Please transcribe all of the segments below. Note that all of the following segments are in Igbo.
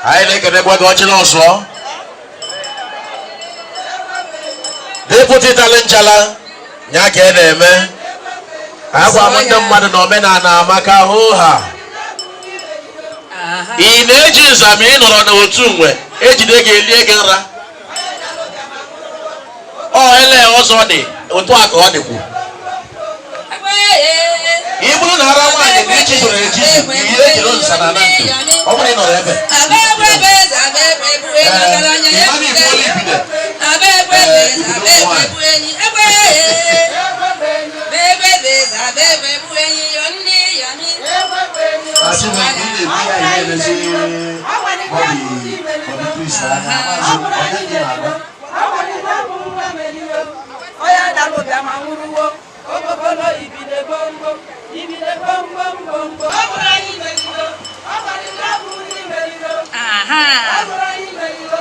I think they were watching also. They put it all in Chala. Nyake man. I want them mother no men and Maka Hoha. In ages, I mean, on the Otumwe, age they get Legara. Oh, Ele also on it. Otwak on the book. Even Arawan, the nature of the Jesus, you don't Sananaki. Only no ever.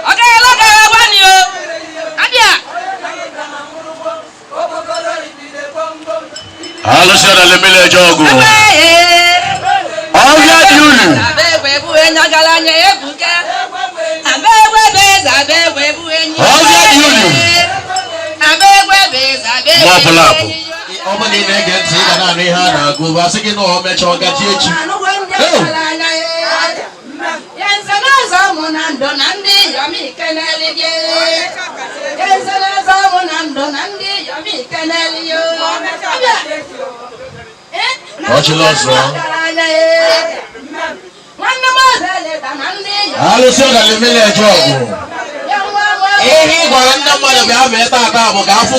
Okay, look at one you. Adia. Hello, sir. Let me let you go. All that you. What you lost, wrong? Hello, sir. Let me let you go.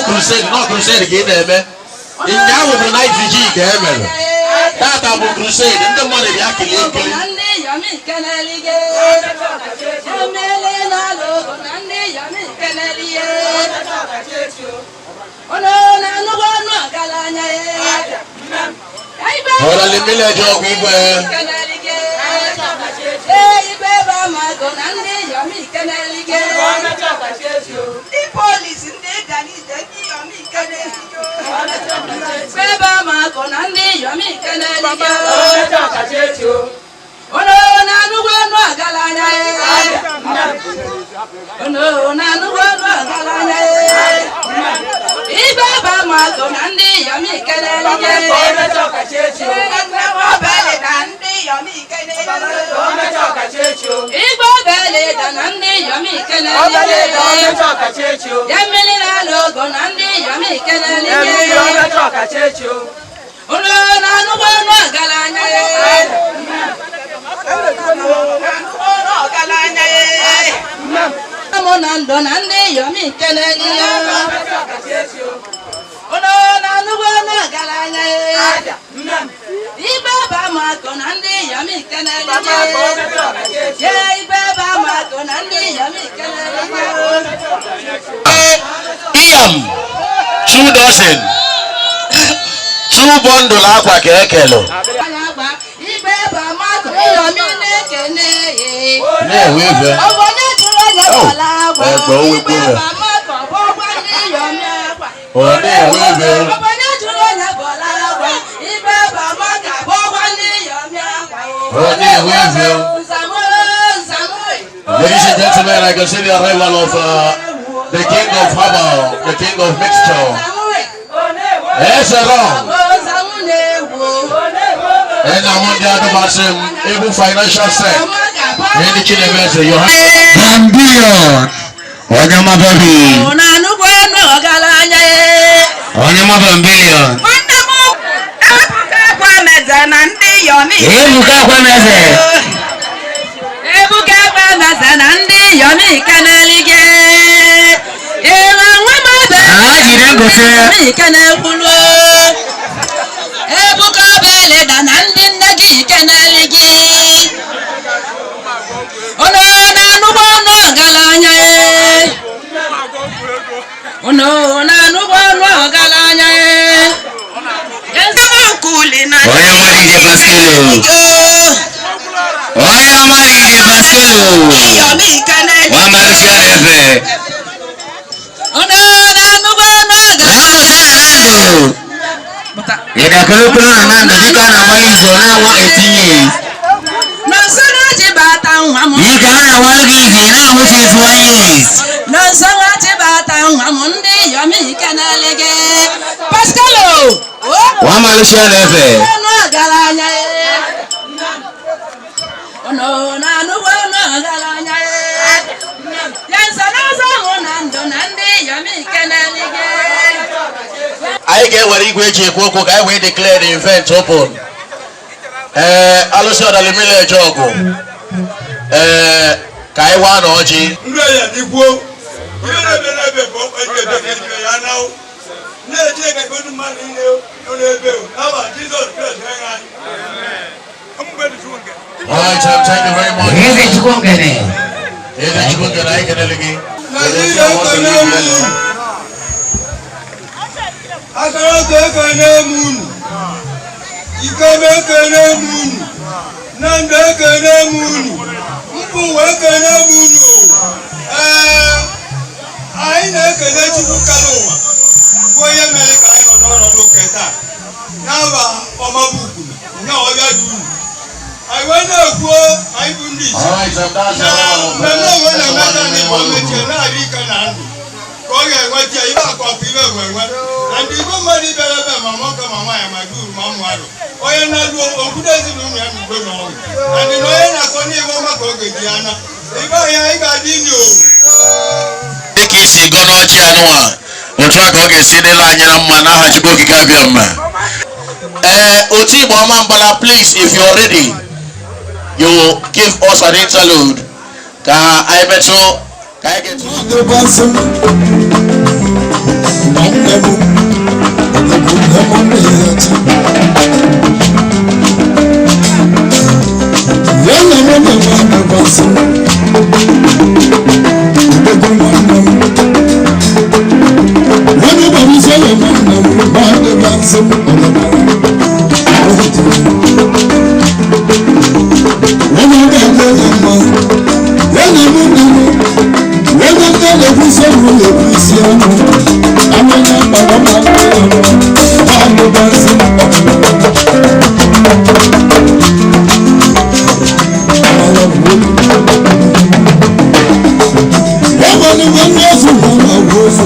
Crusade, not crusade again, in now with the night VG, that about crusade, and the money Two dozen. Two bundle aqua kekelo. Ladies and gentlemen, I can see the arrival of the king of Haba, the king of mixture. And I'm on the other person, able financial set. Any kilometer you have. Ambition. Onyama baby. Onyama bambilion. Ebuka kwa meze. Ebuka kwa meze na ndi yomi kanalige. Ewa ngoma be. Jide ngote. Kanakulu. Ebuka bele da na ndi nagi kanalige. Ono na nubo no galanya. Ono na nubo no galanya. Oya marije baskelo. Oya marije baskelo. Wa marisha efe. Ono na nubo no galanya. Ida kulu ananga dikana malizo na wa 18 years. Nasana jibata ngamu. Dikana walgizi na which is 1 years. Nasana jibata ngamu ndi yomi kanalege. Pascalo. Wa marisha efe. Ono galanya. Ono na nubo no galanya. Yansana zangu nando nandi yomi kanalege. I get what you get Koko, I will declare the event open. Also, the Limile Jogo. Kaiwan Oji. Alright, thank you very much. Akaraka kanemunu, ikame kanemunu, nanda kanemunu, mpuwa kanemunu. Aina kene chuku kaloma. Boye meleka aina dono loketa. Nawa omabuku na oya duru. I wanna go. I bundi. Alright, that's all. Na wana mata ni bomeche na rika nandu. Koye wati iba kwa piwe wewe. Andi ko mari bele mama ka mama ya maduru mamwaro. Oye na duo okudezi nunu ya mgbe no. Andi no ye na koni wo mako gejiana. Iba ya iba dinyo. Isi gono chi anwa. Otu aka ọ ga-esi dịla anyara mma n'aha Chukwu okike abịa mma. Oti Igbo ọma mbala, please, if you're ready, you give us an interlude. Ka anyị metụ, ka anyị get Some